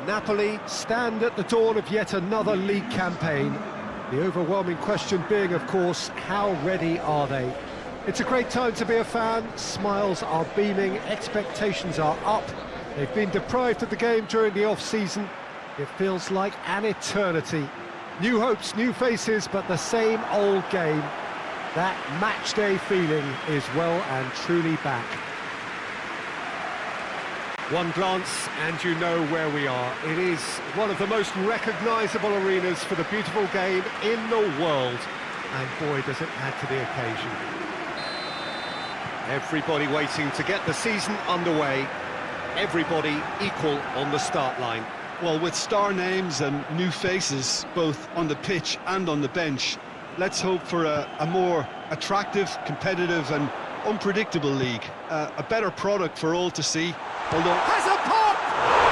Napoli stand at the dawn of yet another league campaign. The overwhelming question being, of course, how ready are they? It's a great time to be a fan. Smiles are beaming, expectations are up. They've been deprived of the game during the off-season. It feels like an eternity. New hopes, new faces, but the same old game. That match-day feeling is well and truly back. One glance and you know where we are. It is one of the most recognisable arenas for the beautiful game in the world. And boy, does it add to the occasion. Everybody waiting to get the season underway. Everybody equal on the start line. Well, with star names and new faces, both on the pitch and on the bench, let's hope for a more attractive, competitive and unpredictable league. A better product for all to see. Although... Has a pop! Oh,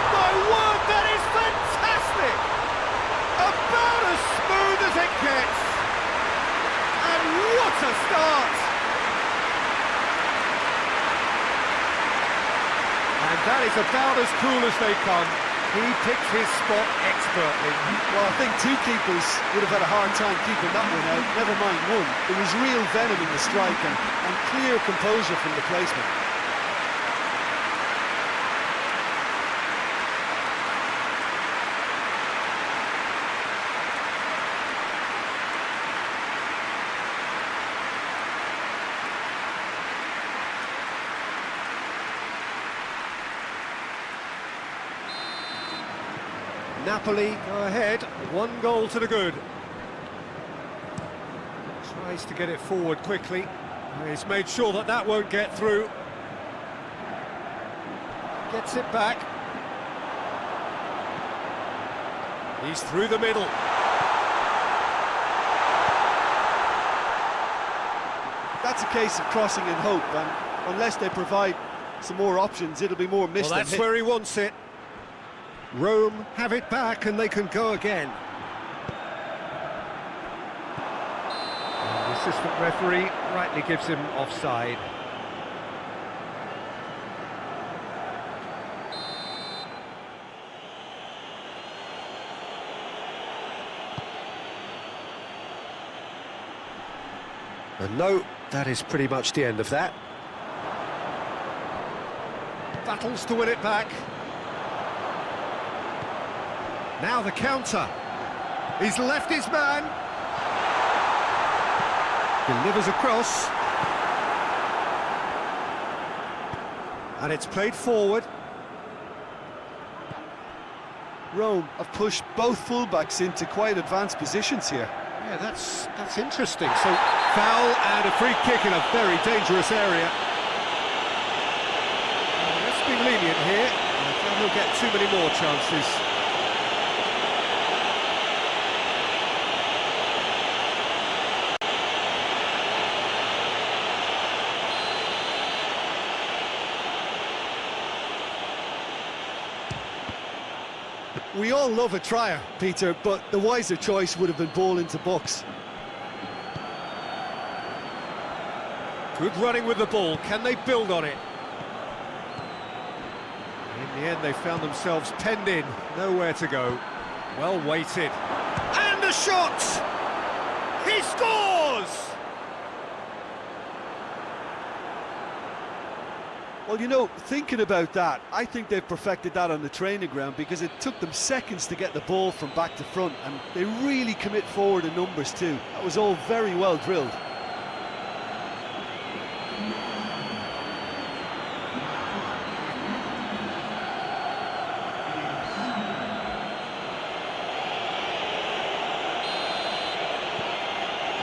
my word, that is fantastic! About as smooth as it gets. And what a start! And that is about as cool as they come. He picked his spot expertly. Well, I think two keepers would have had a hard time keeping that one out, never mind one. There was real venom in the strike and clear composure from the placement. Napoli go ahead, 1 goal to the good. Tries to get it forward quickly. He's made sure that that won't get through. Gets it back. He's through the middle. That's a case of crossing in hope, and unless they provide some more options, it'll be more missed Well, than that's hit. where he wants it. Rome have it back and they can go again. And the assistant referee rightly gives him offside. And no, that is pretty much the end of that. Battles to win it back. Now the counter. He's left his man. Delivers across. And it's played forward. Rome have pushed both fullbacks into quite advanced positions here. Yeah, that's interesting. So, foul and a free kick in a very dangerous area. Let's be lenient here. And he'll get too many more chances. We all love a trier, Peter, but the wiser choice would have been ball into box. Good running with the ball. Can they build on it? In the end, they found themselves penned in. Nowhere to go. Well weighted. And a shot! He scores! Well, you know, thinking about that, I think they've perfected that on the training ground because it took them seconds to get the ball from back to front, and they really commit forward in numbers too. That was all very well drilled.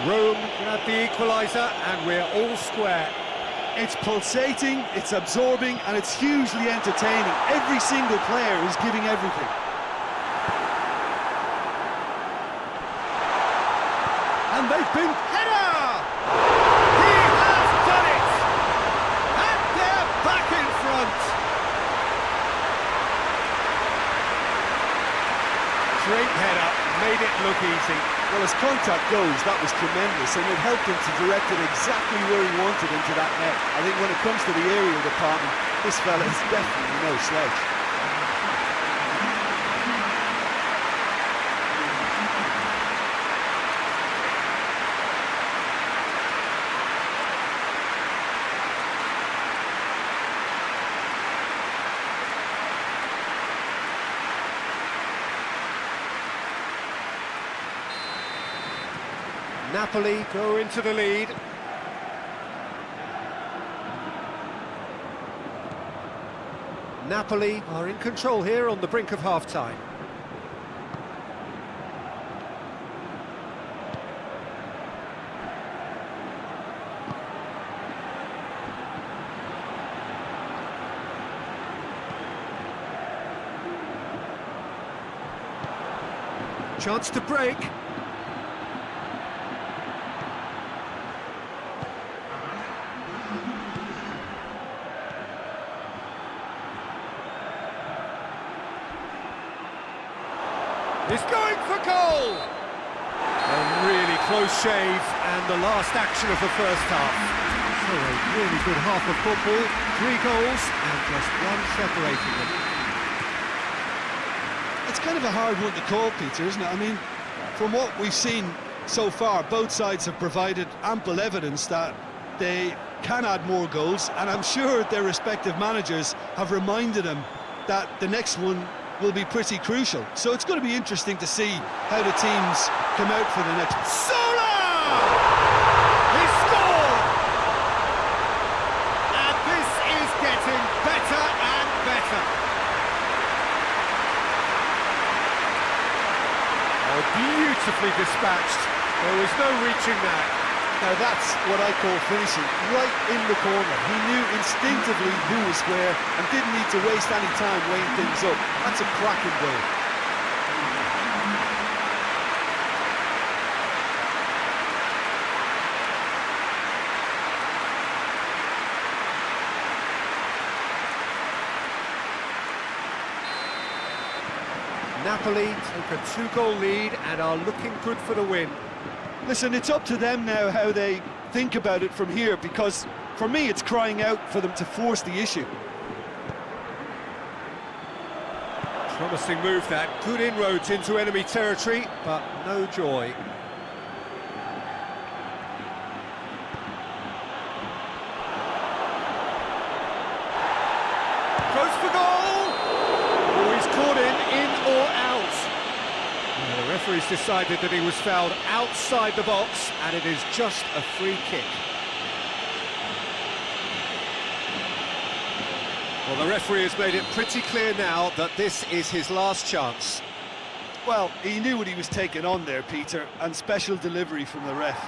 Rome grab the equaliser, and we're all square. It's pulsating, it's absorbing, and it's hugely entertaining. Every single player is giving everything. And they've been... Header! He has done it! And they're back in front! Great header, made it look easy. Well, as contact goes, that was tremendous, and it helped him to direct it exactly where he wanted into that net. I think when it comes to the aerial department, this fella is definitely no slouch. Napoli go into the lead. Napoli are in control here on the brink of half-time. Chance to break. He's going for goal! A really close shave, and the last action of the first half. So a really good half of football, 3 goals, and just one separating them. It's kind of a hard one to call, Peter, isn't it? I mean, from what we've seen so far, both sides have provided ample evidence that they can add more goals, and I'm sure their respective managers have reminded them that the next one will be pretty crucial. So it's going to be interesting to see how the teams come out for the next. Sola! He scored! And this is getting better and better. Oh, beautifully dispatched. There was no reaching that. Now that's what I call finishing, right in the corner. He knew instinctively who was where and didn't need to waste any time weighing things up. That's a cracking goal. Napoli take a 2-goal lead and are looking good for the win. Listen, it's up to them now how they think about it from here, because for me it's crying out for them to force the issue. Promising move that, good inroads into enemy territory, but no joy. Goes for goal! Oh, he's caught in or out. The referee's decided that he was fouled outside the box, and it is just a free kick. Well, the referee has made it pretty clear now that this is his last chance. Well, he knew what he was taking on there, Peter, and special delivery from the ref.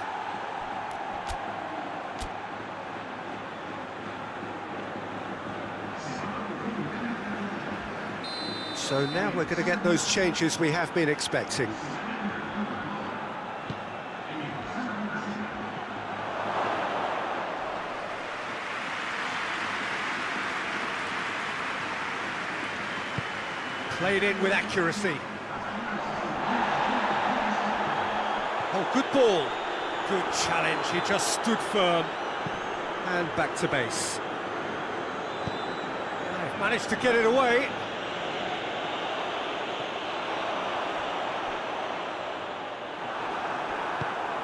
So now we're going to get those changes we have been expecting. Played in with accuracy. Oh, good ball. Good challenge, he just stood firm. And back to base. They've managed to get it away.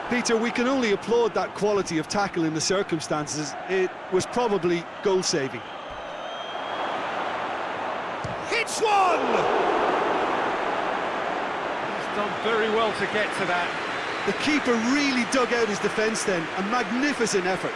Peter, we can only applaud that quality of tackle in the circumstances. It was probably goal-saving. Hits one! He's done very well to get to that. The keeper really dug out his defence then. A magnificent effort.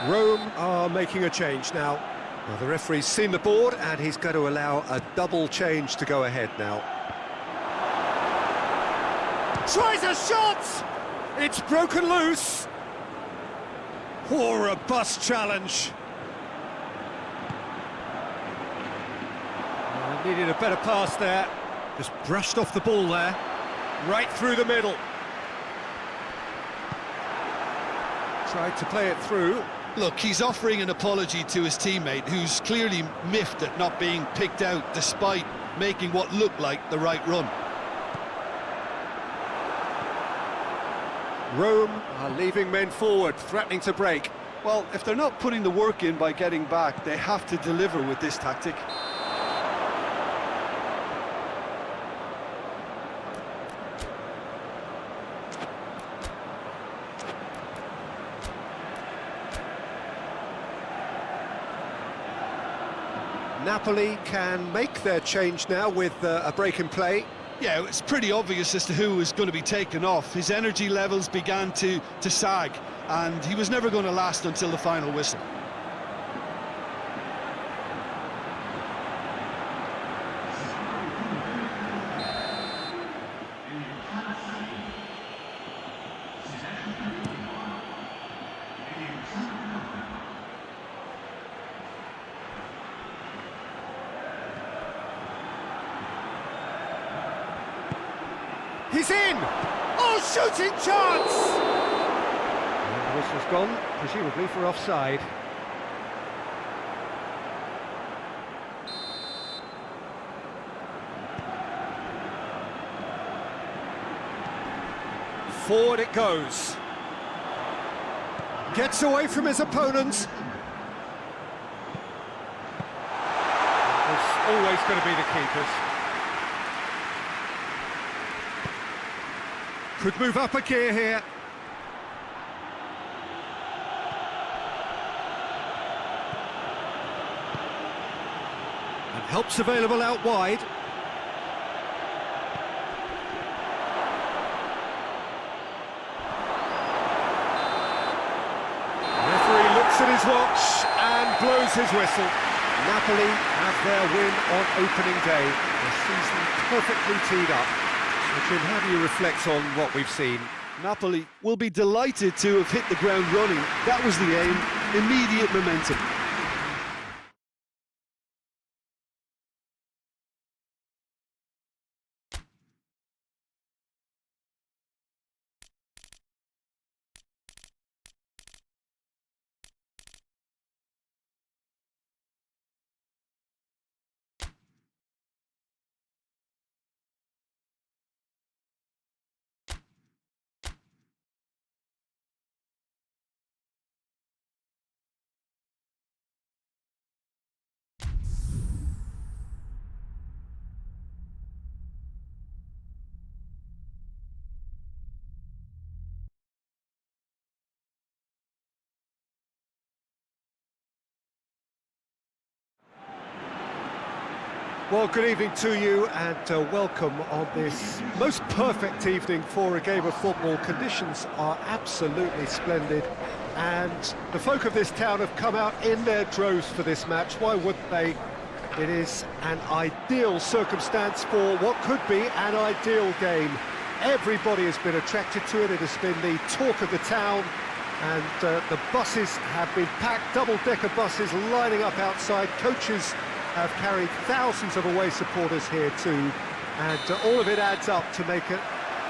Rome are making a change now. Well, the referee's seen the board and he's going to allow a double change to go ahead now. Tries a shot! It's broken loose! Poor robust challenge. Oh, needed a better pass there. Just brushed off the ball there. Right through the middle. Tried to play it through. Look, he's offering an apology to his teammate, who's clearly miffed at not being picked out despite making what looked like the right run. Rome are leaving men forward, threatening to break. Well, if they're not putting the work in by getting back, they have to deliver with this tactic. Napoli can make their change now with a break in play. Yeah, it's pretty obvious as to who was going to be taken off. His energy levels began to sag, and he was never going to last until the final whistle. He's in! Oh, shooting chance! And the whistle's gone, presumably for offside. Forward it goes. Gets away from his opponents. It's always going to be the keepers. Could move up a gear here. And help's available out wide. The referee looks at his watch and blows his whistle. Napoli have their win on opening day. The season perfectly teed up. Jim, how do you reflect on what we've seen? Napoli will be delighted to have hit the ground running. That was the aim, immediate momentum. Well, good evening to you and welcome on this most perfect evening for a game of football. Conditions are absolutely splendid and the folk of this town have come out in their droves for this match. Why wouldn't they? It is an ideal circumstance for what could be an ideal game. Everybody has been attracted to it. It has been the talk of the town and the buses have been packed, double-decker buses lining up outside. Coaches have carried thousands of away supporters here too, and all of it adds up to make a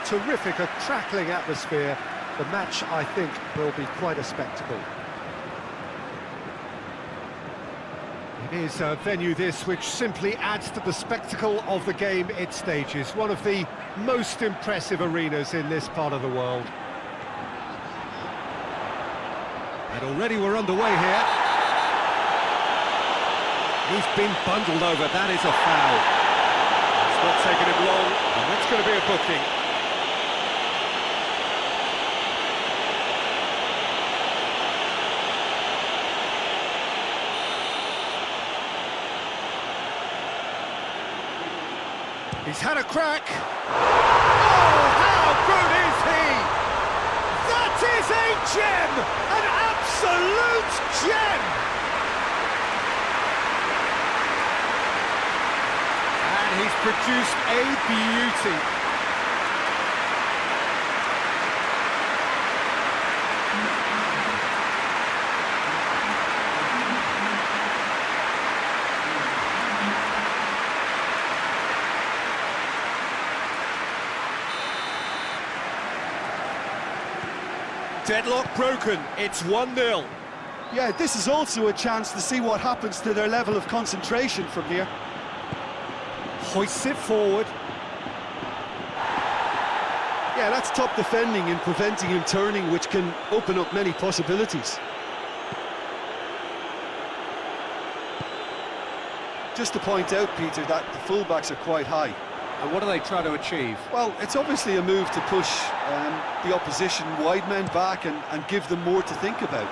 terrific, a crackling atmosphere. The match, I think, will be quite a spectacle. It is a venue this which simply adds to the spectacle of the game it stages. One of the most impressive arenas in this part of the world. And already we're underway here. He's been bundled over, that is a foul. It's not taking him long, and that's going to be a booking. He's had a crack. Oh, how good is he? That is a gem! An absolute gem! He's produced a beauty. Deadlock broken, it's 1-0. Yeah, this is also a chance to see what happens to their level of concentration from here. Hoists it forward. Yeah, that's top defending and preventing him turning, which can open up many possibilities. Just to point out, Peter, that the fullbacks are quite high. And what are they trying to achieve? Well, it's obviously a move to push the opposition wide men back and give them more to think about.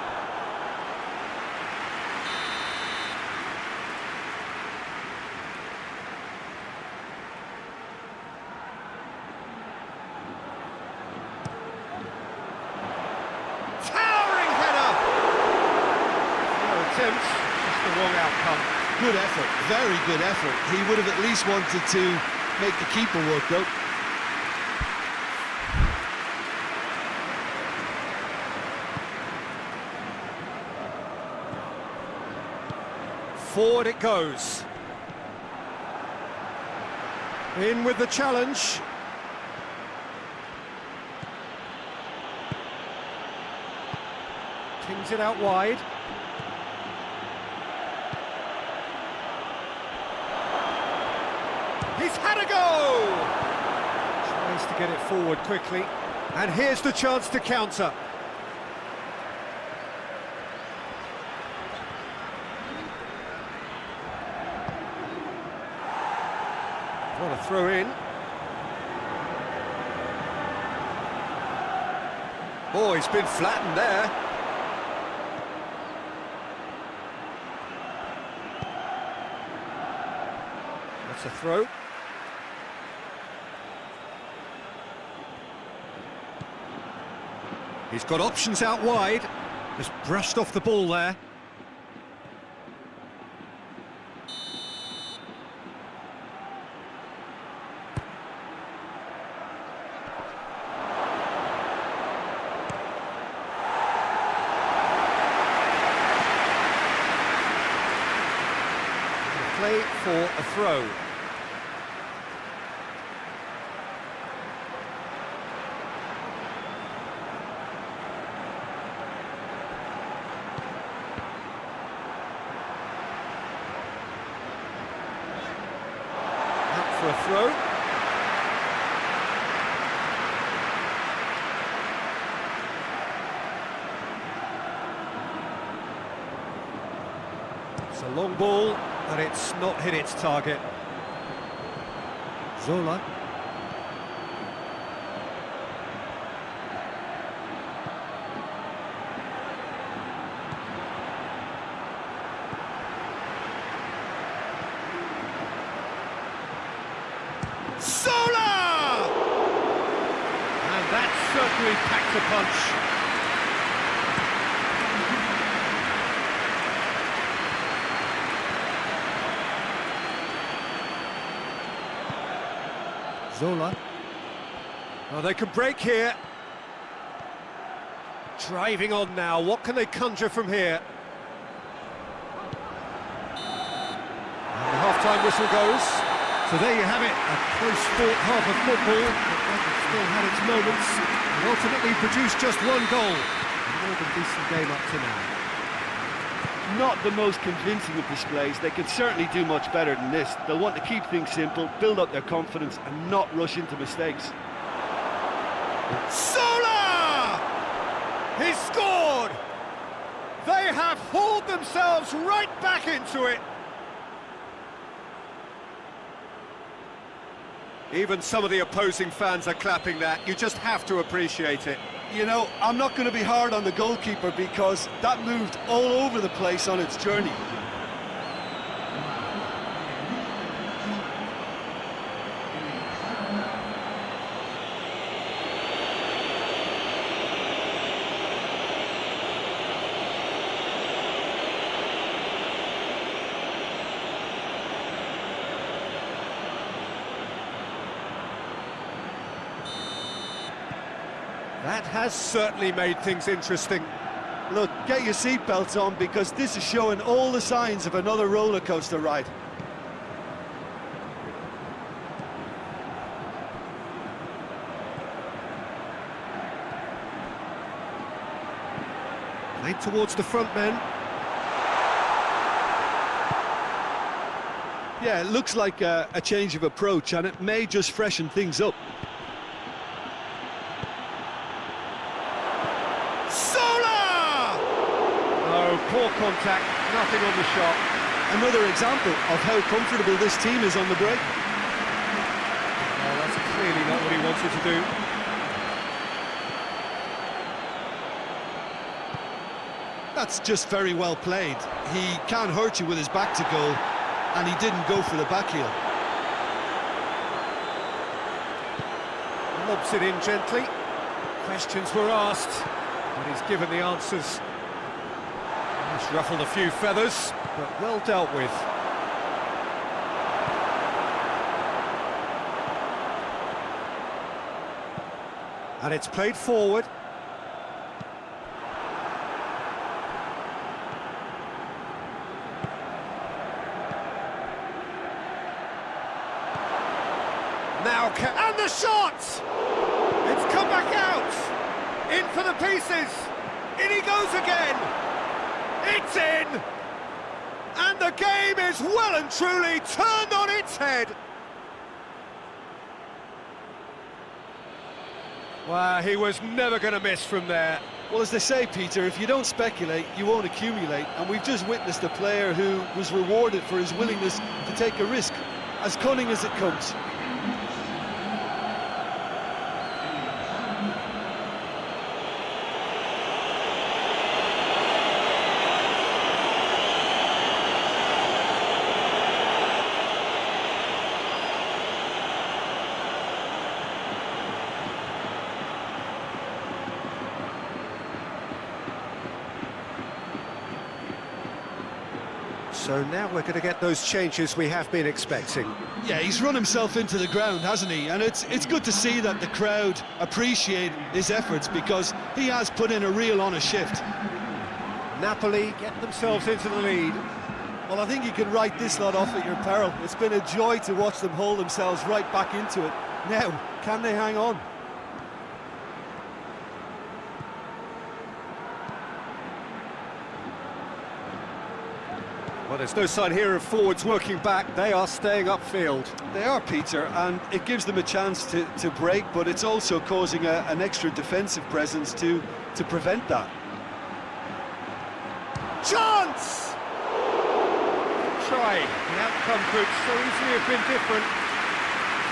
outcome. Good effort, very good effort. He would have at least wanted to make the keeper work, though. Forward it goes. In with the challenge. Kings it out wide. He's had a go! Tries to get it forward quickly. And here's the chance to counter. What a throw in. Oh, he's been flattened there. That's a throw. He's got options out wide. Just brushed off the ball there. Play for a throw. Out for a throw. It's a long ball. But it's not hit its target. Zola. Zola! And that certainly packed a punch. Zola. Oh, they can break here. Driving on now. What can they conjure from here? And the half-time whistle goes. So there you have it. A close-fought half of football. It still had its moments. And ultimately produced just one goal. A more than decent game up to now. Not the most convincing of displays. They could certainly do much better than this. They'll want to keep things simple, build up their confidence and not rush into mistakes. Zola! He's scored! They have hauled themselves right back into it. Even some of the opposing fans are clapping that. You just have to appreciate it. You know, I'm not going to be hard on the goalkeeper because that moved all over the place on its journey. That has certainly made things interesting. Look, get your seatbelts on because this is showing all the signs of another roller coaster ride. Played towards the front men. Yeah, it looks like a change of approach and it may just freshen things up. Poor contact, nothing on the shot. Another example of how comfortable this team is on the break. Oh, that's clearly not what he wanted to do. That's just very well played. He can't hurt you with his back to goal, and he didn't go for the back heel. Lobs it in gently. Questions were asked, but he's given the answers. It's ruffled a few feathers, but well dealt with. And it's played forward. Now, and the shot! It's come back out! In for the pieces! In he goes again! It's in! And the game is well and truly turned on its head! Well, he was never going to miss from there. Well, as they say, Peter, if you don't speculate, you won't accumulate. And we've just witnessed a player who was rewarded for his willingness to take a risk, as cunning as it comes. So now we're going to get those changes we have been expecting. Yeah, he's run himself into the ground, hasn't he? And it's good to see that the crowd appreciate his efforts, because he has put in a real honest shift. Napoli get themselves into the lead. Well, I think you can write this lot off at your peril. It's been a joy to watch them hold themselves right back into it. Now, can they hang on? Well, there's no sign here of forwards working back. They are staying upfield. They are, Peter, and it gives them a chance to break, but it's also causing an extra defensive presence to prevent that. Chance! Try. The outcome could so easily have been different.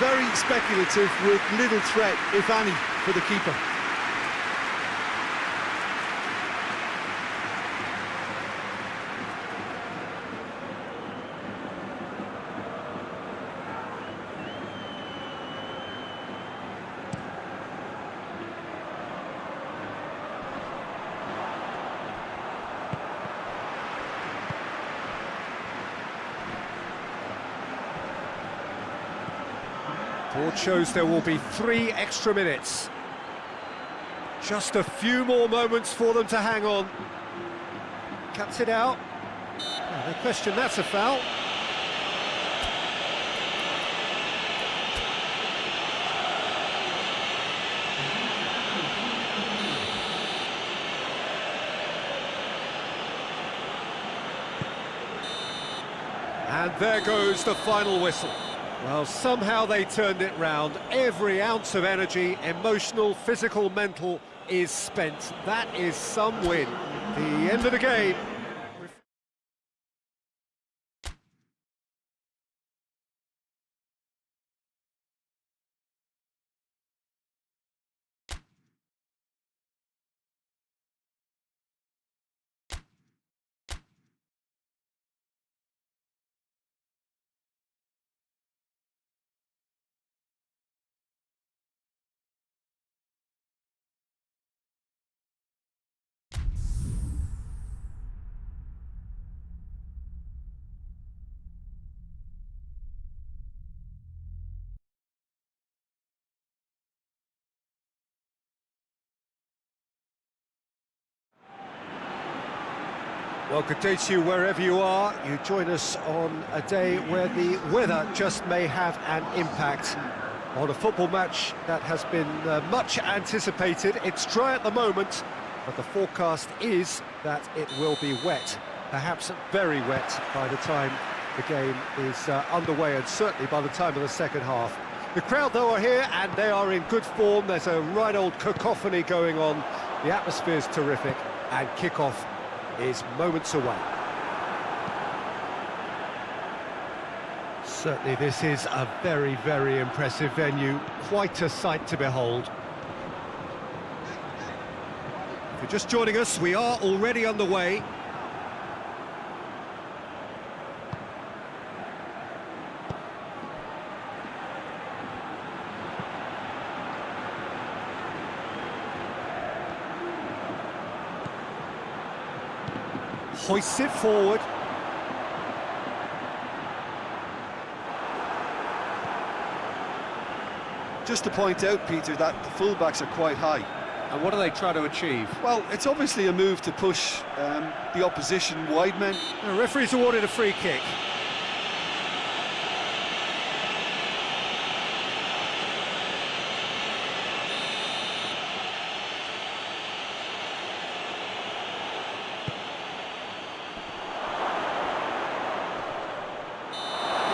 Very speculative, with little threat, if any, for the keeper. Board shows there will be 3 extra minutes. Just a few more moments for them to hang on. Cuts it out. Oh, they question that's a foul. And there goes the final whistle. Well, somehow they turned it round. Every ounce of energy, emotional, physical, mental, is spent. That is some win. The end of the game. Well, good day to you wherever you are. You join us on a day where the weather just may have an impact on a football match that has been much anticipated. It's dry at the moment, but the forecast is that it will be wet, perhaps very wet by the time the game is underway, and certainly by the time of the second half. The crowd, though, are here, and they are in good form. There's a right old cacophony going on. The atmosphere's terrific, and kick-off is moments away. Certainly this is a very, very impressive venue, quite a sight to behold. If you're just joining us, we are already underway. hoists it forward. Just to point out, Peter, that the fullbacks are quite high. And what do they try to achieve? Well, it's obviously a move to push the opposition wide men. The referee's awarded a free kick.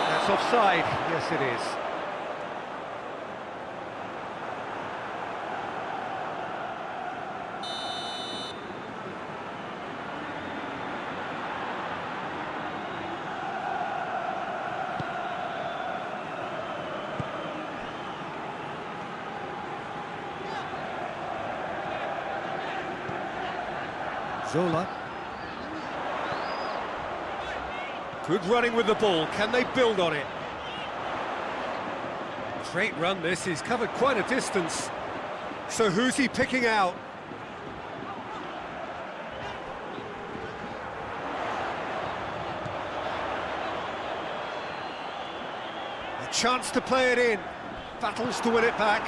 That's offside. Yes, it is. Zola. Good running with the ball. Can they build on it? Great run this. He's covered quite a distance. So who's he picking out? A chance to play it in. Battles to win it back.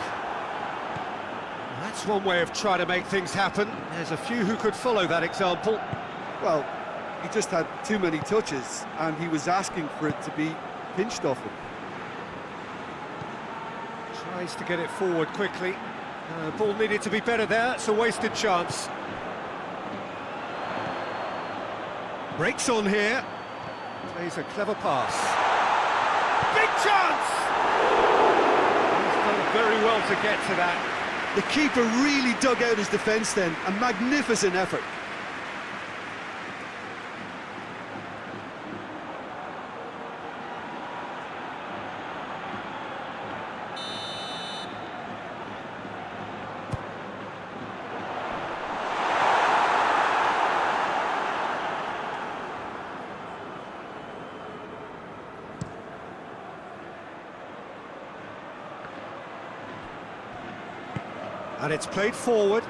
That's one way of trying to make things happen. There's a few who could follow that example. Well, he just had too many touches, and he was asking for it to be pinched off him. Tries to get it forward quickly. Ball needed to be better there. It's a wasted chance. Breaks on here. Plays a clever pass. Big chance! He's done very well to get to that. The keeper really dug out his defence then, a magnificent effort. And it's played forward,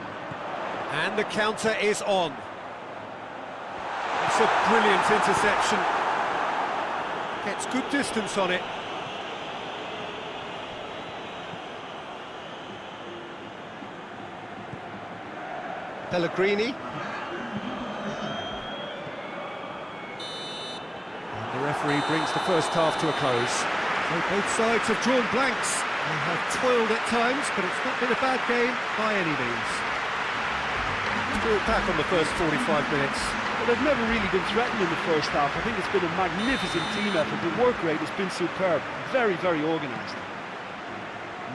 and the counter is on. It's a brilliant interception. Gets good distance on it. Pellegrini. And the referee brings the first half to a close. So both sides have drawn blanks. They have toiled at times, but it's not been a bad game by any means. Brought back on the first 45 minutes. Well, they've never really been threatened in the first half. I think it's been a magnificent team effort. The work rate has been superb. Very, very organised.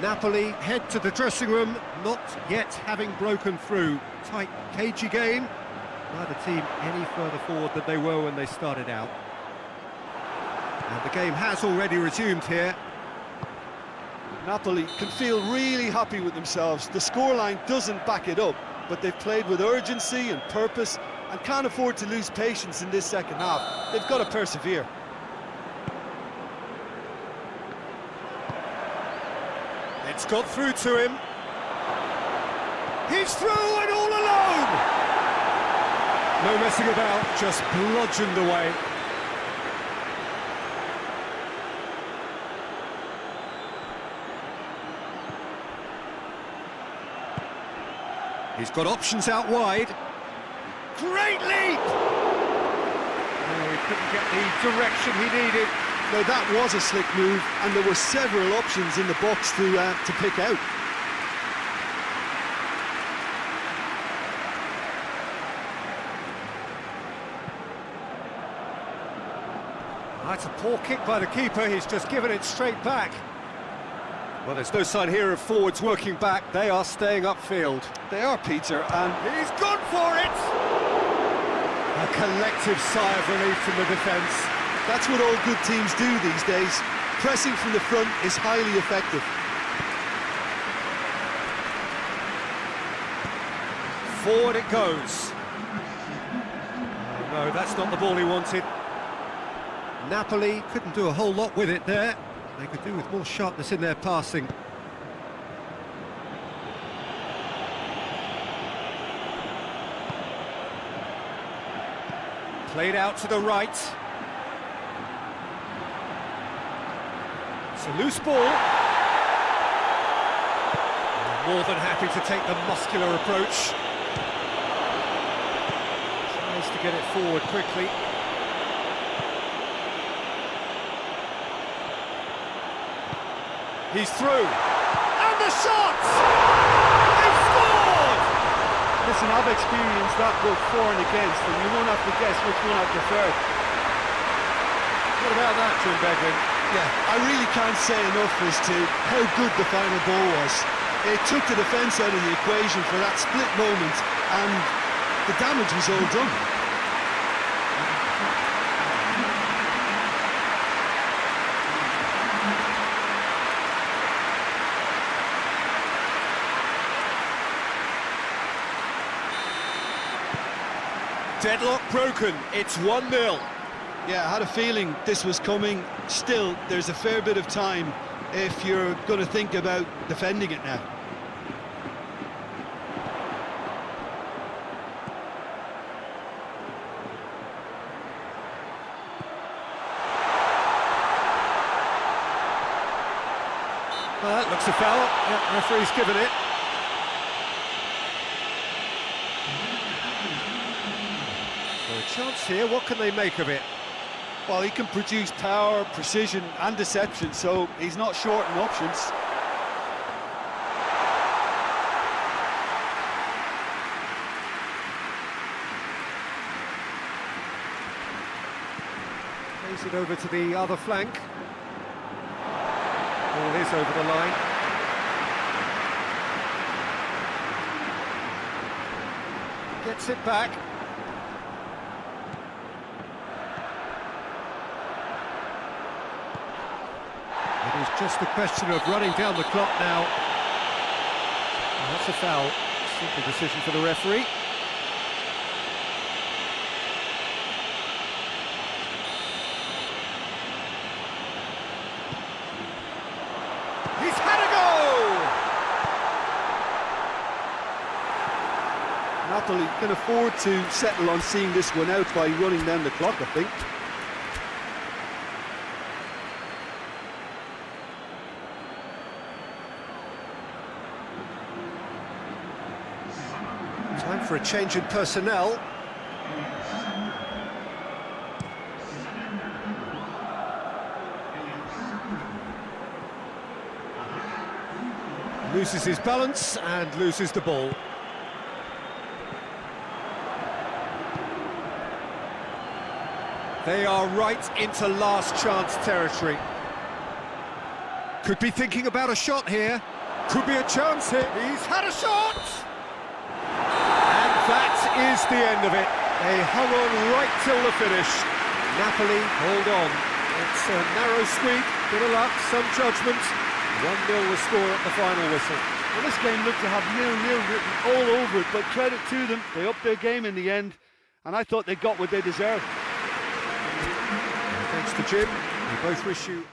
Napoli head to the dressing room, not yet having broken through. Tight, cagey game. Neither team any further forward than they were when they started out. And the game has already resumed here. Napoli can feel really happy with themselves. The scoreline doesn't back it up, but they've played with urgency and purpose and can't afford to lose patience in this second half. They've got to persevere. It's got through to him. He's through and all alone! No messing about, just bludgeoned away. He's got options out wide. Great leap! Oh, he couldn't get the direction he needed. Now that was a slick move, and there were several options in the box to pick out. That's a poor kick by the keeper, he's just given it straight back. Well, there's no sign here of forwards working back, they are staying upfield. They are, Peter, and He's gone for it! A collective sigh of relief from the defence. That's what all good teams do these days. Pressing from the front is highly effective. Forward it goes. Oh, no, that's not the ball he wanted. Napoli couldn't do a whole lot with it there. They could do with more sharpness in their passing. Played out to the right. It's a loose ball. More than happy to take the muscular approach. Tries to get it forward quickly. He's through. And the shot! They've scored! Listen, I've experienced that both for and against, and you won't have to guess which one I preferred. What about that, Jim Beglin? Yeah, I really can't say enough as to how good the final ball was. It took the defence out of the equation for that split moment, and the damage was all done. Deadlock broken, it's 1-0. Yeah, I had a feeling this was coming. Still, there's a fair bit of time if you're going to think about defending it now. Well, that looks a foul. Yeah, referee's given it. So a chance here, what can they make of it? Well, he can produce power, precision and deception, so he's not short in options. Plays it over to the other flank. Ball is over the line. Gets it back. It is just a question of running down the clock now. And that's a foul. Simple decision for the referee. He's had a go! Napoli can afford to settle on seeing this one out by running down the clock, I think. Time for a change in personnel. Loses his balance and loses the ball. They are right into last chance territory. Could be thinking about a shot here. Could be a chance here. He's had a shot! And that is the end of it. They hung on right till the finish. Napoli hold on. It's a narrow squeak, bit of luck, some judgment. 1-0 the score at the final whistle. Well, this game looked to have 0-0 written all over it, but credit to them, they upped their game in the end, and I thought they got what they deserved. Thanks to Jim. We both wish you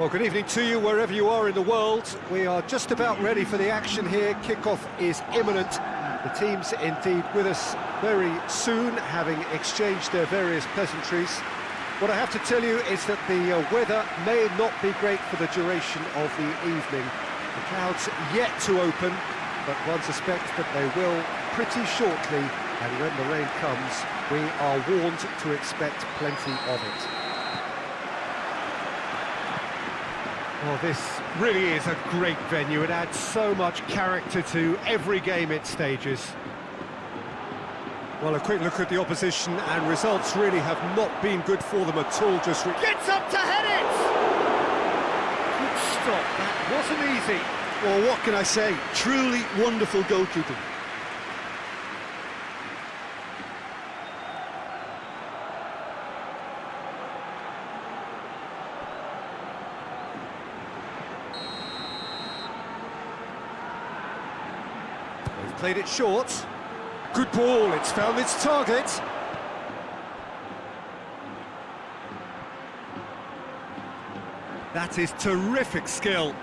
Well, good evening to you wherever you are in the world. We are just about ready for the action here. Kickoff is imminent. The team's indeed with us very soon, having exchanged their various pleasantries. What I have to tell you is that the weather may not be great for the duration of the evening. The clouds yet to open, but one suspects that they will pretty shortly, and when the rain comes, we are warned to expect plenty of it. Well, this really is a great venue. It adds so much character to every game it stages. Well, a quick look at the opposition, and results really have not been good for them at all. Just gets up to head it! Good stop, that wasn't easy. Well, what can I say? Truly wonderful goalkeeping. They've played it short. Good ball, it's found its target. That is terrific skill.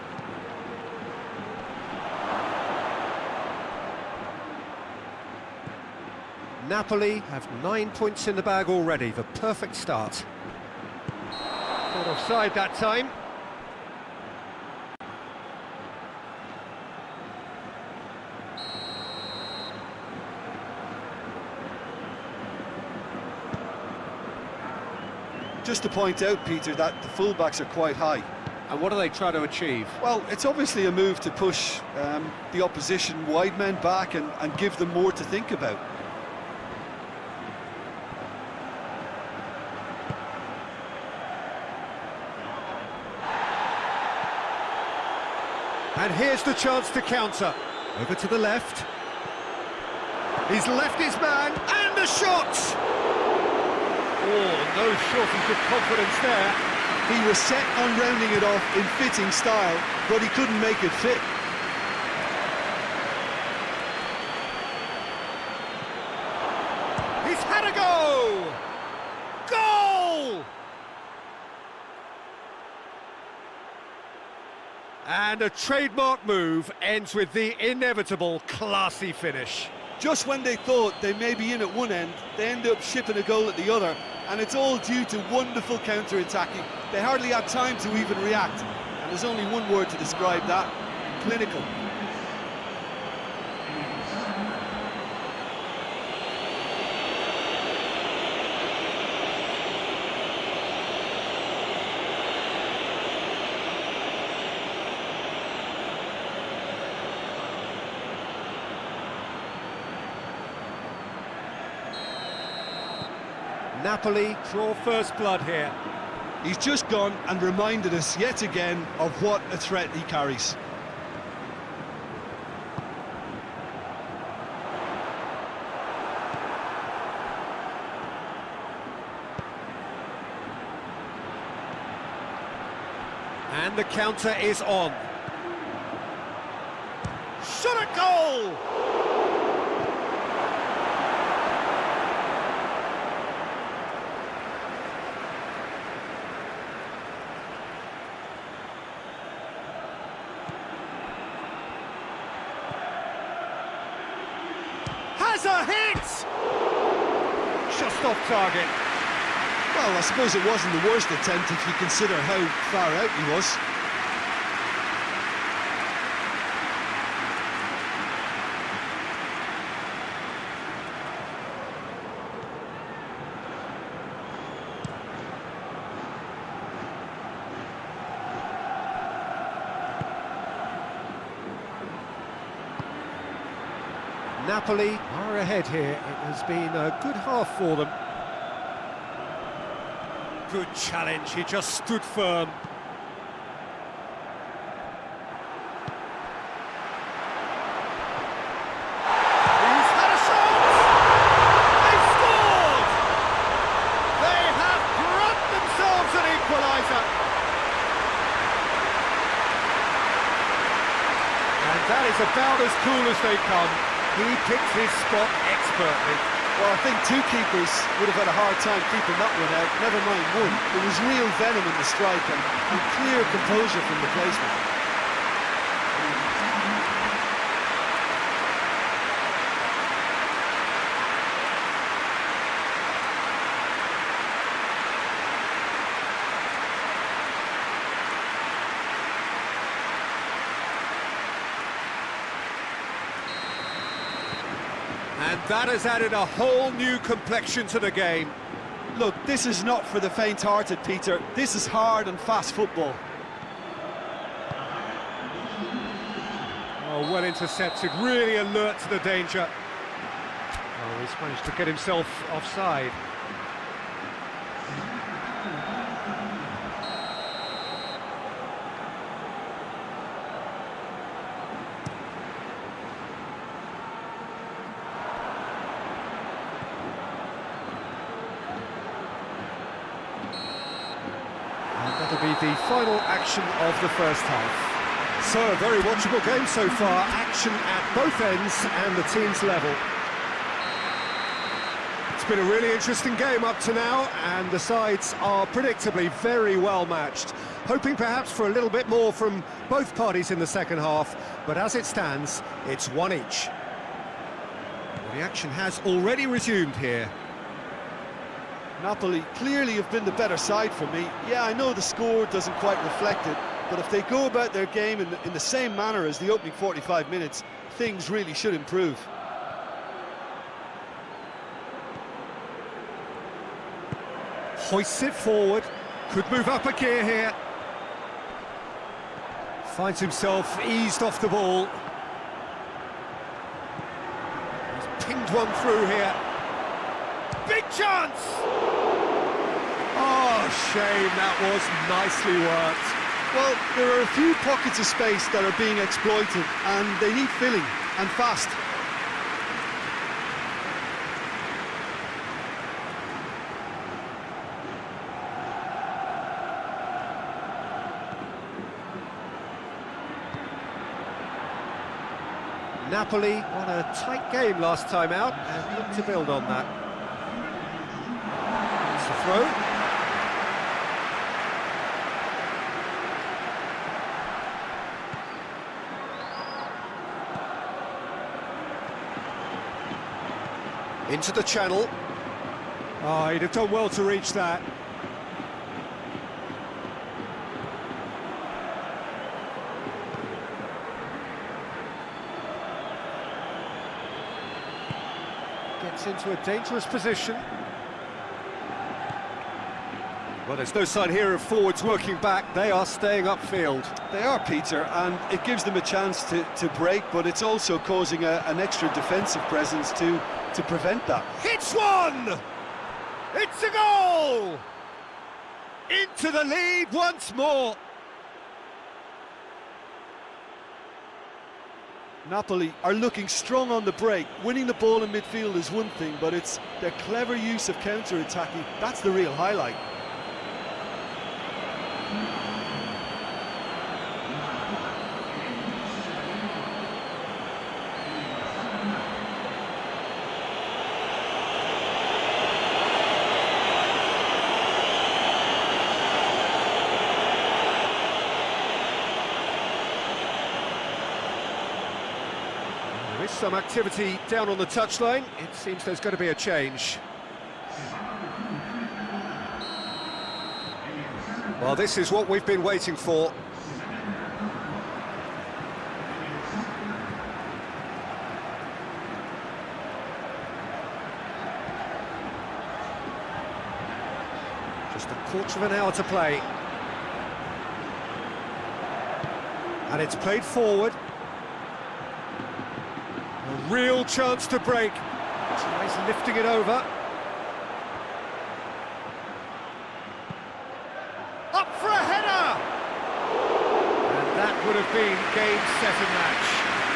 Napoli have 9 points in the bag already, the perfect start. Not offside that time. Just to point out, Peter, that the fullbacks are quite high. And what do they try to achieve? Well, it's obviously a move to push the opposition wide men back and give them more to think about. And here's the chance to counter. Over to the left. He's left his man, and the shot! Oh, no shortage of confidence there. He was set on rounding it off in fitting style, but he couldn't make it fit. He's had a go! Goal! And a trademark move ends with the inevitable classy finish. Just when they thought they may be in at one end, they end up shipping a goal at the other, and it's all due to wonderful counter-attacking. They hardly had time to even react, and there's only one word to describe that: clinical. Napoli draw first blood here. He's just gone and reminded us yet again of what a threat he carries. And the counter is on. Shot at goal! Has a hit! Just off target. Well, I suppose it wasn't the worst attempt if you consider how far out he was. Napoli are ahead here. It has been a good half for them. Good challenge, he just stood firm. He's had a shot! They've scored! They have grabbed themselves an equaliser. And that is about as cool as they come. He picks his spot expertly. Well, I think two keepers would have had a hard time keeping that one out, never mind one. There was real venom in the strike and clear composure from the placement. And that has added a whole new complexion to the game. Look, this is not for the faint-hearted, Peter. This is hard and fast football. Oh, well intercepted, really alert to the danger. Oh, he's managed to get himself offside. That'll be the final action of the first half. So, a very watchable game so far. Action at both ends and the team's level. It's been a really interesting game up to now, and the sides are predictably very well matched. Hoping perhaps for a little bit more from both parties in the second half, but as it stands, it's one each. The action has already resumed here. Napoli clearly have been the better side for me. Yeah, I know the score doesn't quite reflect it, but if they go about their game in the same manner as the opening 45 minutes, things really should improve. Hoists it forward, could move up a gear here. Finds himself eased off the ball. He's pinged one through here. Big chance! Oh, shame, that was nicely worked. Well, there are a few pockets of space that are being exploited, and they need filling, and fast. Napoli won a tight game last time out and look to build on that. It's the throw. Into the channel. Oh, he'd have done well to reach that. Gets into a dangerous position. Well, there's no sign here of forwards working back. They are staying upfield. They are, Peter, and it gives them a chance to break, but it's also causing an extra defensive presence to prevent that. Hits one! It's a goal! Into the lead once more. Napoli are looking strong on the break. Winning the ball in midfield is one thing, but it's their clever use of counter-attacking. That's the real highlight. There is some activity down on the touchline. It seems there's going to be a change. Well, this is what we've been waiting for. Just a quarter of an hour to play. And it's played forward. A real chance to break. Tries lifting it over. Up for a header! And that would have been game, set and match.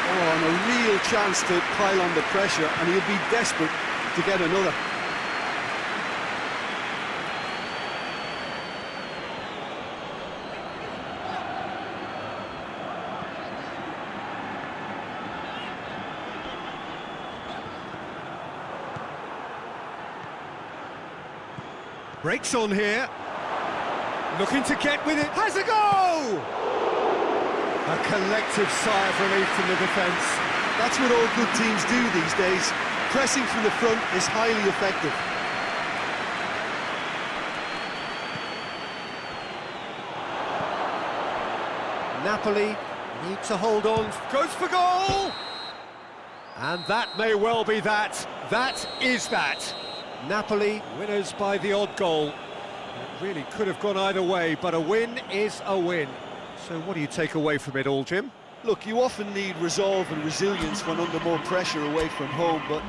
Oh, and a real chance to pile on the pressure, and he'll be desperate to get another. Breaks on here. Looking to get with it. Has a go! A collective sigh of relief from the defence. That's what all good teams do these days. Pressing from the front is highly effective. Napoli need to hold on. Goes for goal! And that may well be that. That is that. Napoli winners by the odd goal. It really could have gone either way, but a win is a win. So what do you take away from it all, Jim? Look, you often need resolve and resilience when under more pressure away from home, but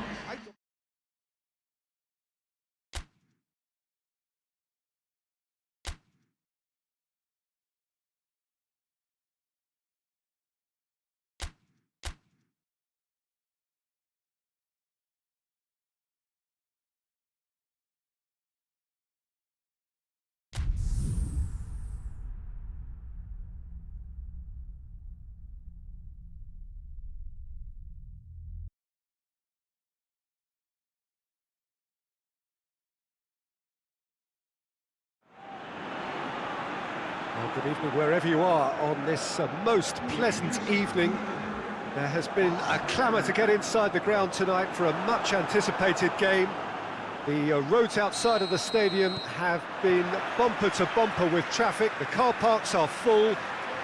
Well, good evening wherever you are on this most pleasant evening. There has been a clamour to get inside the ground tonight for a much-anticipated game. The roads outside of the stadium have been bumper to bumper with traffic. The car parks are full.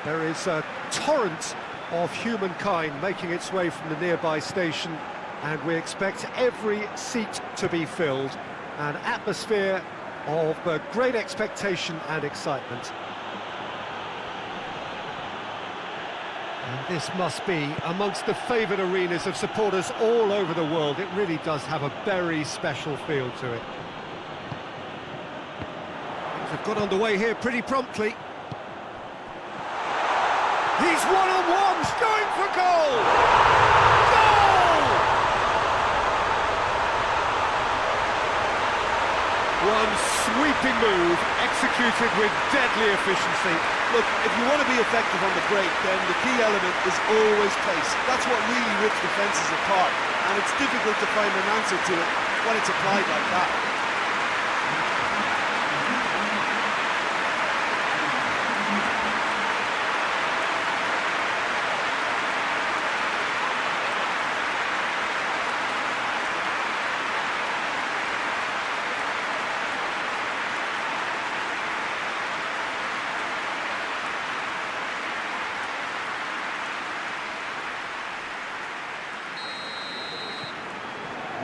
There is a torrent of humankind making its way from the nearby station, and we expect every seat to be filled. An atmosphere of great expectation and excitement. And this must be amongst the favoured arenas of supporters all over the world. It really does have a very special feel to it. Things have got underway here pretty promptly. He's one-on-one, going for goal! Goal! One sweeping move, executed with deadly efficiency. look, if you want to be effective on the break, then the key element is always pace. That's what really rips defences apart, and it's difficult to find an answer to it when it's applied like that.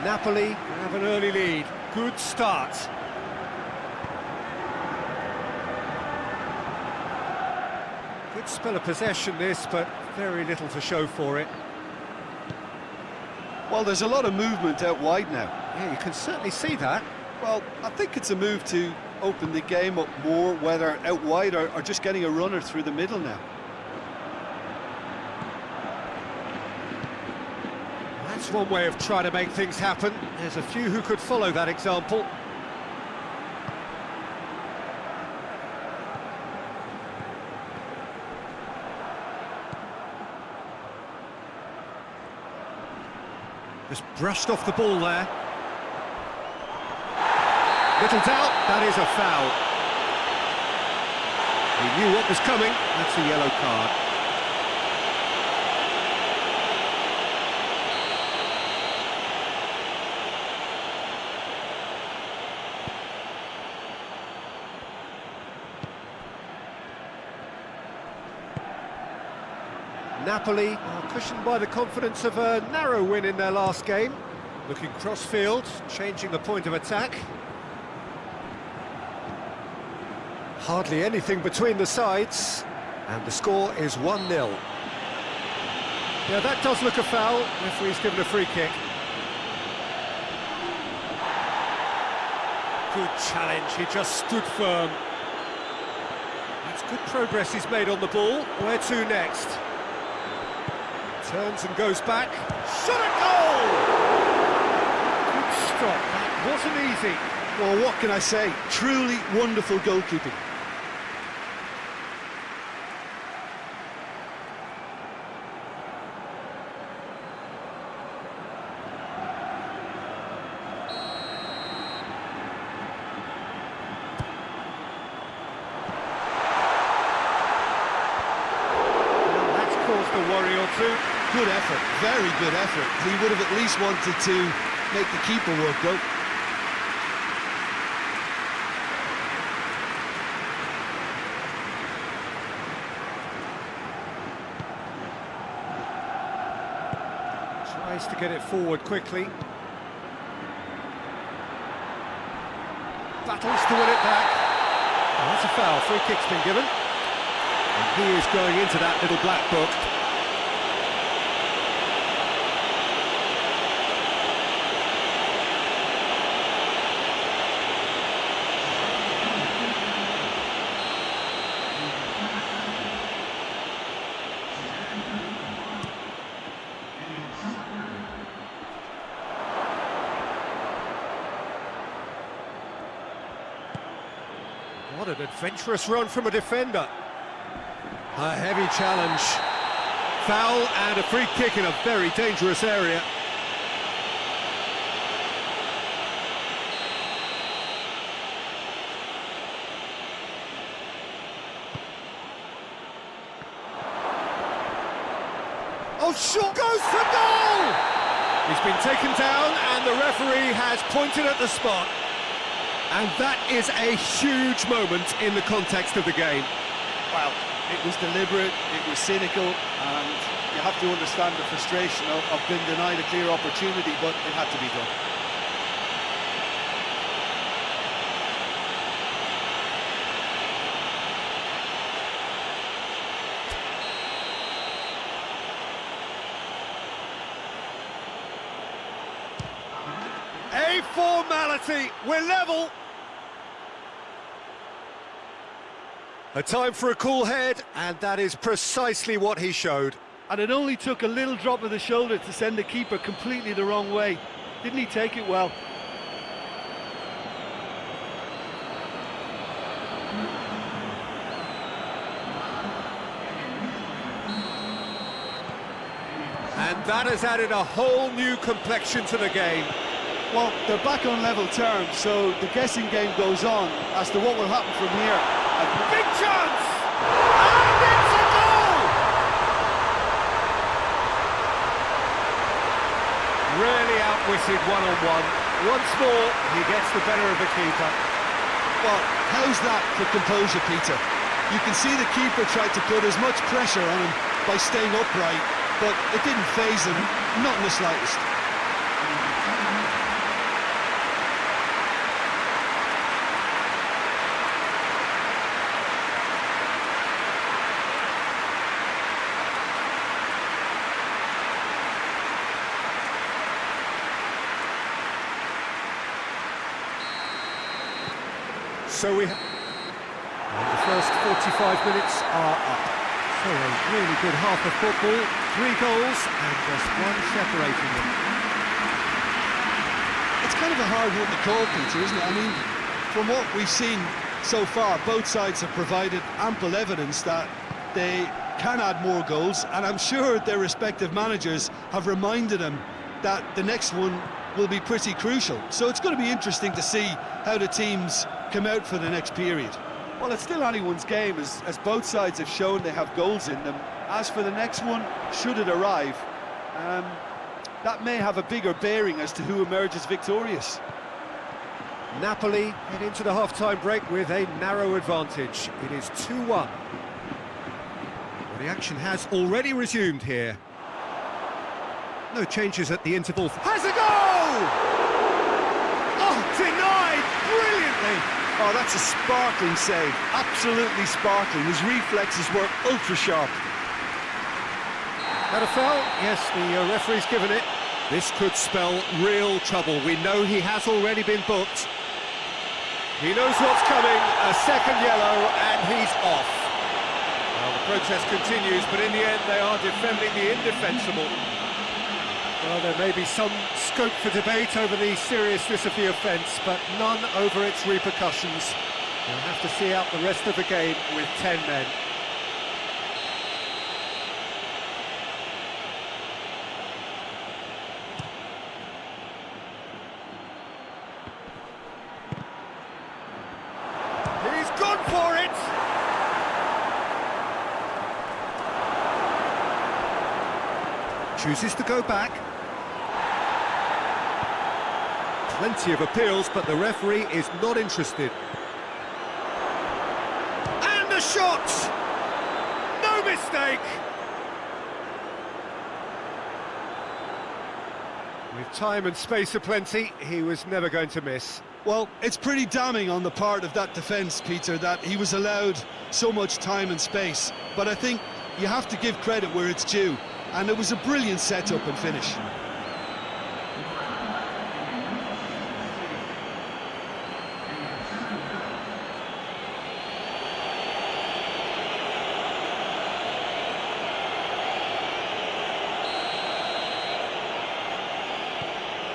Napoli have an early lead. Good start. Good spell of possession this, but very little to show for it. Well, there's a lot of movement out wide now. Yeah, you can certainly see that. Well, I think it's a move to open the game up more, whether out wide or just getting a runner through the middle now. That's one way of trying to make things happen. There's a few who could follow that example. Just brushed off the ball there. Little doubt, that is a foul. He knew what was coming. That's a yellow card. Napoli are cushioned by the confidence of a narrow win in their last game. Looking cross-field, changing the point of attack. Hardly anything between the sides, and the score is 1-0. Yeah, that does look a foul. Referee's given a free kick. Good challenge, he just stood firm. That's good progress he's made on the ball. Where to next? Turns and goes back. Shot at goal! Good stop, that wasn't easy. Well, what can I say? Truly wonderful goalkeeping. worry or two. Good effort, very good effort. He would have at least wanted to make the keeper work, though. Tries to get it forward quickly. Battles to win it back. Oh, that's a foul. Free kick's been given. And he is going into that little black book. What an adventurous run from a defender. A heavy challenge. Foul and a free kick in a very dangerous area. Oh, shot goes for goal! He's been taken down and the referee has pointed at the spot. And that is a huge moment in the context of the game. Well, it was deliberate, it was cynical, and you have to understand the frustration of being denied a clear opportunity, but it had to be done. A formality, we're level. A time for a cool head, and that is precisely what he showed. And it only took a little drop of the shoulder to send the keeper completely the wrong way. Didn't he take it well? And that has added a whole new complexion to the game. Well, they're back on level terms, so the guessing game goes on as to what will happen from here. A big chance! And it's a goal! Really outwitted one-on-one. Once more, he gets the better of the keeper. Well, how's that for composure, Peter? You can see the keeper tried to put as much pressure on him by staying upright, but it didn't faze him, not in the slightest. So the first 45 minutes are up. So a really good half of football, 3 goals and just one separating them. It's kind of a hard one to call, Peter, isn't it? I mean, from what we've seen so far, both sides have provided ample evidence that they can add more goals, and I'm sure their respective managers have reminded them that the next one will be pretty crucial. So it's going to be interesting to see how the teams come out for the next period. Well, it's still anyone's game, as both sides have shown they have goals in them. As for the next one, should it arrive, that may have a bigger bearing as to who emerges victorious. Napoli head into the half-time break with a narrow advantage. It is 2-1. Well, the action has already resumed here. No changes at the interval. Has a goal! Oh, denied brilliantly! Oh, that's a sparkling save, absolutely sparkling. His reflexes were ultra-sharp. Had a foul? Yes, the referee's given it. This could spell real trouble. We know he has already been booked. He knows what's coming, a second yellow, and he's off. Well, the protest continues, but in the end they are defending the indefensible. Well, there may be some scope for debate over the seriousness of the offence, but none over its repercussions. We'll have to see out the rest of the game with 10 men. He's gone for it! Chooses to go back. Plenty of appeals, but the referee is not interested. And a shot! No mistake! With time and space aplenty, he was never going to miss. Well, it's pretty damning on the part of that defence, Peter, that he was allowed so much time and space. But I think you have to give credit where it's due, and it was a brilliant setup and finish.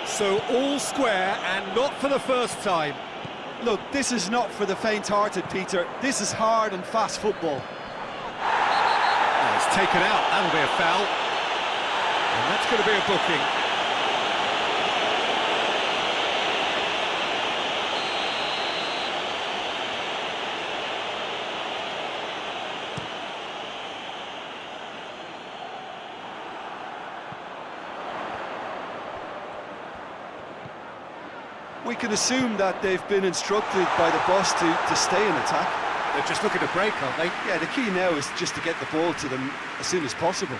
So all square, and not for the first time. Look, this is not for the faint-hearted, Peter. This is hard and fast football. Oh, it's taken out, that'll be a foul. And that's going to be a booking. We can assume that they've been instructed by the boss to stay in attack. They're just looking to break, aren't they? Yeah, the key now is just to get the ball to them as soon as possible.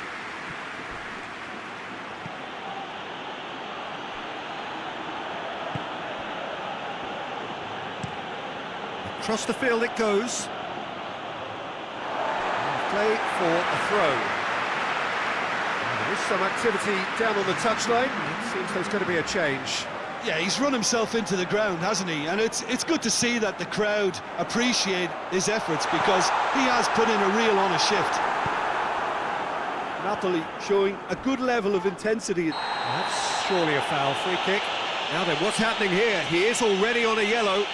Across the field it goes. Play for a throw. There is some activity down on the touchline. It seems there's going to be a change. Yeah, he's run himself into the ground, hasn't he? And it's good to see that the crowd appreciate his efforts, because he has put in a real honest shift. Napoli showing a good level of intensity. That's surely a foul. Free kick. Now then, what's happening here? He is already on a yellow.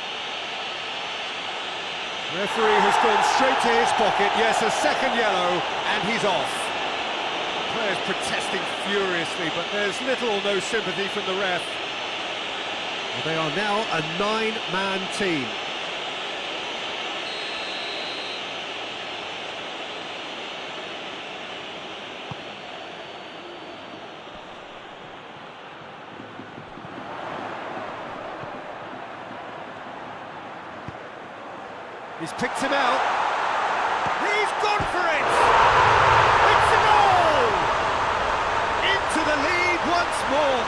Referee has gone straight to his pocket. Yes, a second yellow, and he's off. Players protesting furiously, but there's little or no sympathy from the ref. Well, they are now a 9-man team. He's picked him out. He's gone for it! It's a goal! Into the lead once more.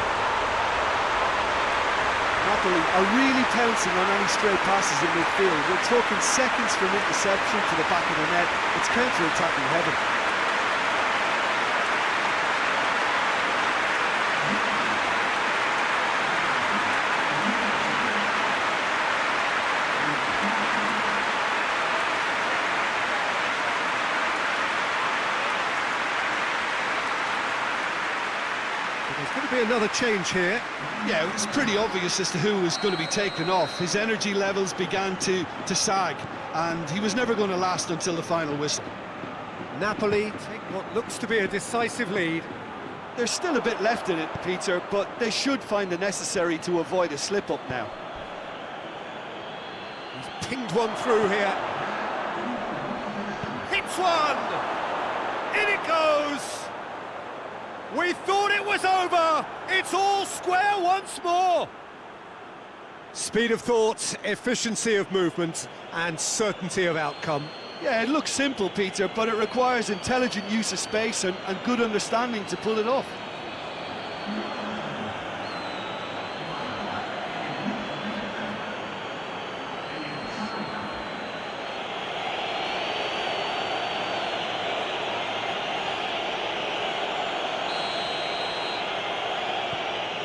Napoli are really pouncing on any stray passes in midfield. We're talking seconds from interception to the back of the net. It's counter-attacking heaven. There's going to be another change here. Yeah, it was pretty obvious as to who was going to be taken off. His energy levels began to sag, and he was never going to last until the final whistle. Napoli take what looks to be a decisive lead. There's still a bit left in it, Peter, but they should find the necessary to avoid a slip-up now. He's pinged one through here. Hits one! In it goes! We thought it was over! It's all square once more! Speed of thought, efficiency of movement, and certainty of outcome. Yeah, it looks simple, Peter, but it requires intelligent use of space and good understanding to pull it off.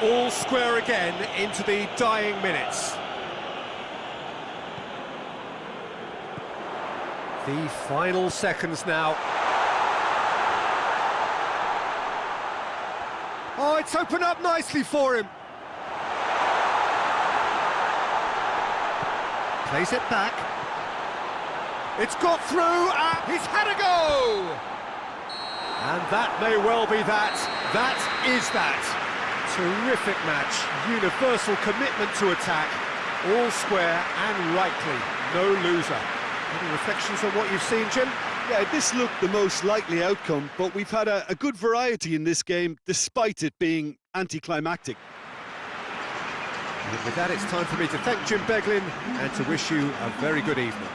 All square again into the dying minutes. The final seconds now. Oh, it's opened up nicely for him. Plays it back. It's got through, and he's had a go! And that may well be that. That is that. Terrific match, universal commitment to attack, all square and rightly, no loser. Any reflections on what you've seen, Jim? Yeah, this looked the most likely outcome, but we've had a good variety in this game, despite it being anticlimactic. And with that, it's time for me to thank Jim Beglin and to wish you a very good evening.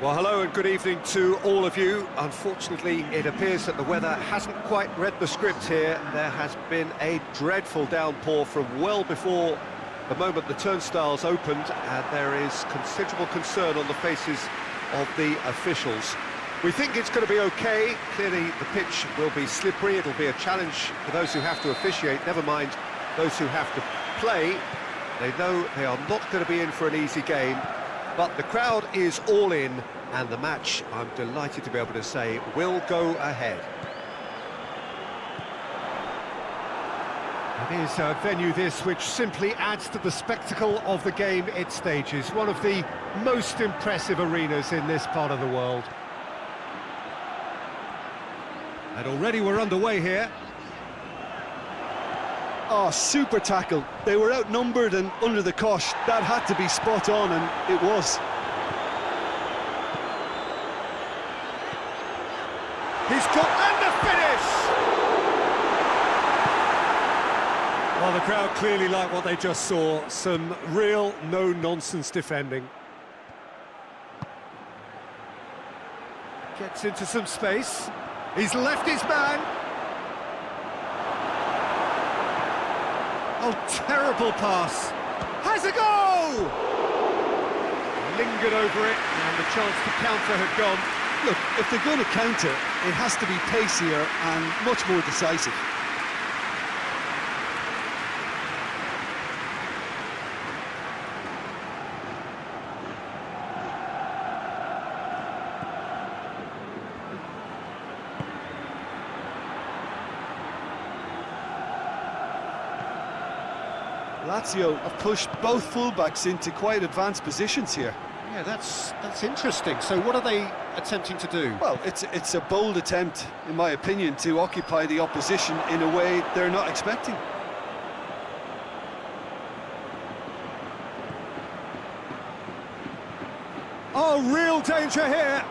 Well, hello and good evening to all of you. Unfortunately, it appears that the weather hasn't quite read the script here. There has been a dreadful downpour from well before the moment the turnstiles opened, and there is considerable concern on the faces of the officials. We think it's going to be okay. Clearly, the pitch will be slippery. It'll be a challenge for those who have to officiate, never mind those who have to play. They know they are not going to be in for an easy game. But the crowd is all in, and the match, I'm delighted to be able to say, will go ahead. It is a venue this which simply adds to the spectacle of the game it stages. One of the most impressive arenas in this part of the world. And already we're underway here. Oh, super tackle. They were outnumbered and under the cosh. That had to be spot on, and it was. He's got and the finish! Well, the crowd clearly like what they just saw. Some real no-nonsense defending. Gets into some space. He's left his man. Oh, terrible pass. Has a go! Lingered over it, and the chance to counter had gone. Look, if they're going to counter, it has to be pacier and much more decisive. Lazio have pushed both fullbacks into quite advanced positions here. Yeah, that's interesting. So what are they attempting to do? Well, it's a bold attempt, in my opinion, to occupy the opposition in a way they're not expecting. Oh, real danger here.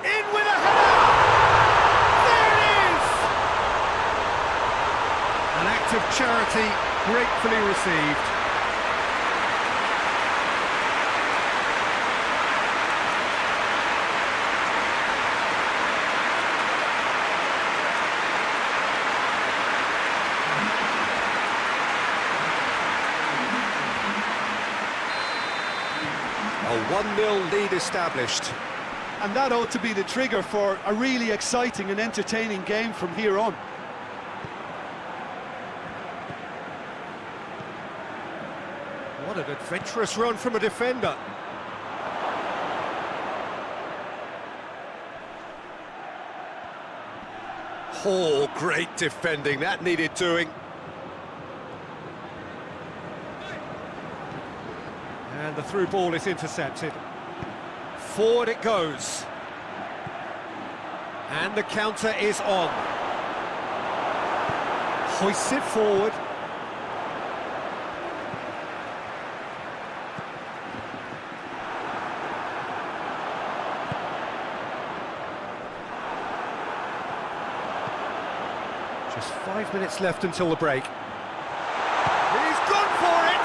In with a header! There it is! An act of charity gratefully received. A 1-0 lead established. And that ought to be the trigger for a really exciting and entertaining game from here on. What an adventurous run from a defender. Oh, great defending. That needed doing. And the through ball is intercepted. Forward it goes. And the counter is on. Hoists it forward. Just 5 minutes left until the break. He's gone for it!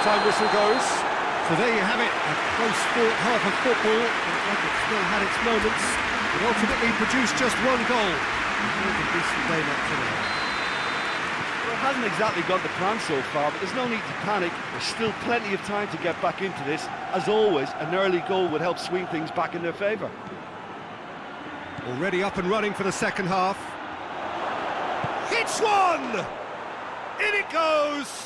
half-time whistle goes. So there you have it, a close-fought half of football. Looked like it still had its moments. It ultimately produced just one goal. A decent game up to now. Well, it hasn't exactly got the plan so far, but there's no need to panic. There's still plenty of time to get back into this. As always, an early goal would help swing things back in their favour. Already up and running for the second half. Hits one! In it goes!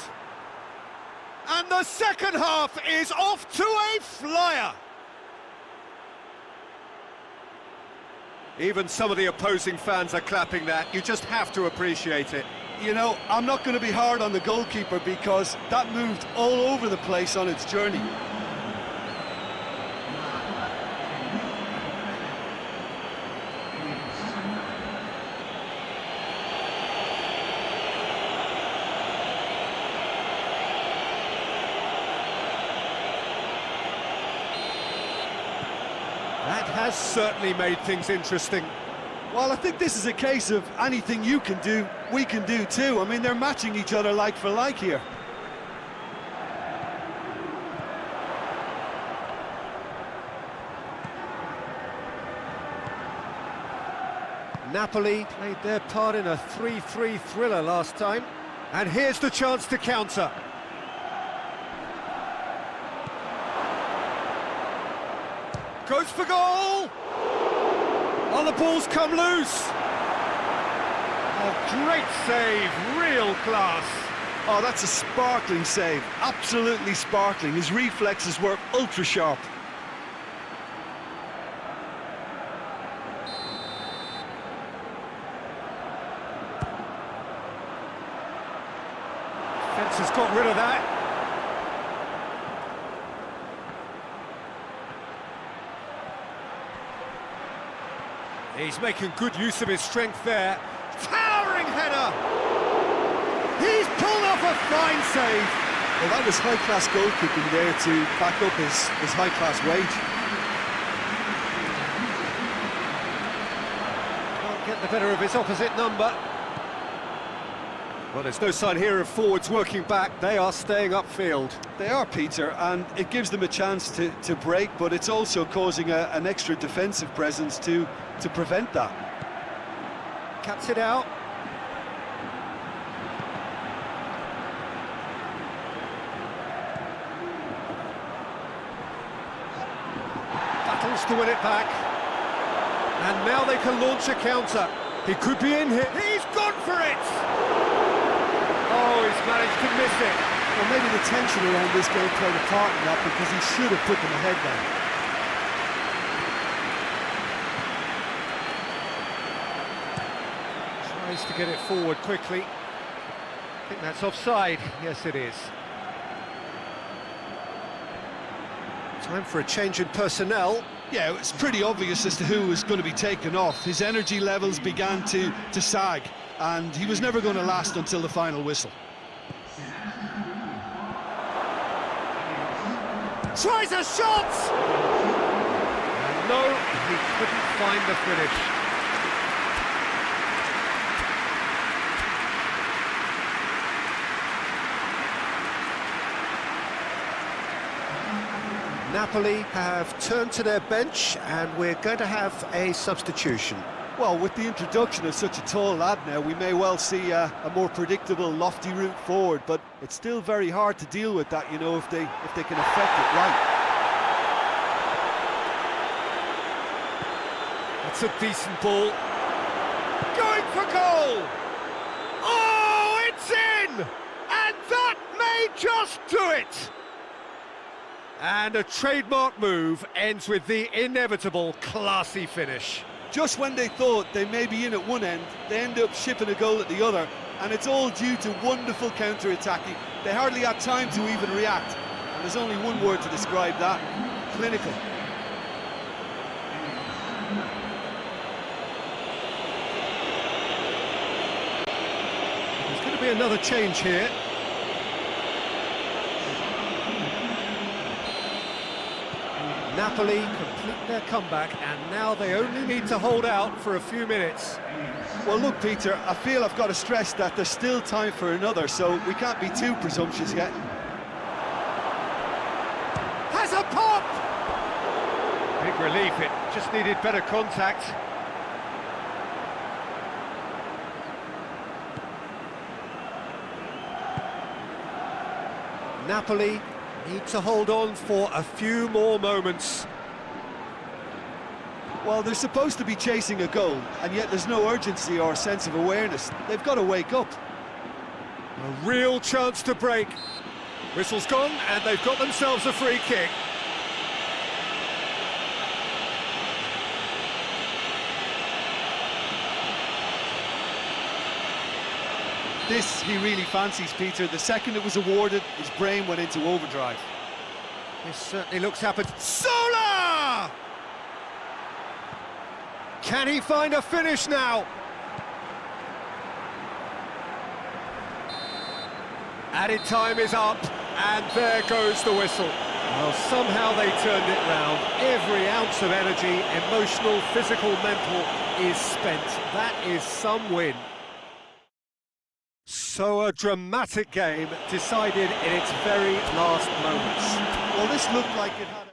And the second half is off to a flyer! Even some of the opposing fans are clapping that. You just have to appreciate it. You know, I'm not going to be hard on the goalkeeper because that moved all over the place on its journey. That has certainly made things interesting. Well, I think this is a case of anything you can do, we can do too. I mean, they're matching each other like for like here. Napoli played their part in a 3-3 thriller last time. And here's the chance to counter. Goes for goal! Oh, the ball's come loose! Oh, great save, real class. Oh, that's a sparkling save, absolutely sparkling. His reflexes were ultra sharp. Defence has got rid of that. He's making good use of his strength there. Towering header! He's pulled off a fine save. Well, that was high-class goalkeeping there to back up his high-class wage. Can't get the better of his opposite number. Well, there's no sign here of forwards working back. They are staying upfield. They are, Peter, and it gives them a chance to break, but it's also causing an extra defensive presence to prevent that. Cuts it out. Battles to win it back. And now they can launch a counter. He could be in here. He's gone for it! Oh, he's managed to miss it. Well, maybe the tension around this game played a part in that because he should have put them ahead there. Tries to get it forward quickly. I think that's offside. Yes, it is. Time for a change in personnel. Yeah, it's pretty obvious as to who was going to be taken off. His energy levels began to sag, and he was never going to last until the final whistle. Tries a shot! And no, he couldn't find the finish. Napoli have turned to their bench, and we're going to have a substitution. Well, with the introduction of such a tall lad now, we may well see a more predictable, lofty route forward, but it's still very hard to deal with that, you know, if they can affect it right. That's a decent ball. Going for goal! Oh, it's in! And that may just do it! And a trademark move ends with the inevitable classy finish. Just when they thought they may be in at one end, they end up shipping a goal at the other, and it's all due to wonderful counter-attacking. They hardly had time to even react, and there's only one word to describe that: clinical. There's going to be another change here. Napoli complete their comeback, and now they only need to hold out for a few minutes. Well, look, Peter, I feel I've got to stress that there's still time for another, so we can't be too presumptuous yet. relief, it just needed better contact. Napoli need to hold on for a few more moments. Well, they're supposed to be chasing a goal, and yet there's no urgency or sense of awareness. They've got to wake up. A real chance to break. Whistle's gone, and they've got themselves a free kick. This he really fancies, Peter. The second it was awarded, his brain went into overdrive. This certainly looks happened. Sola! Can he find a finish now? Added time is up, and there goes the whistle. Well, somehow they turned it round. Every ounce of energy, emotional, physical, mental, is spent. That is some win. So a dramatic game decided in its very last moments. Well, this looked like it had...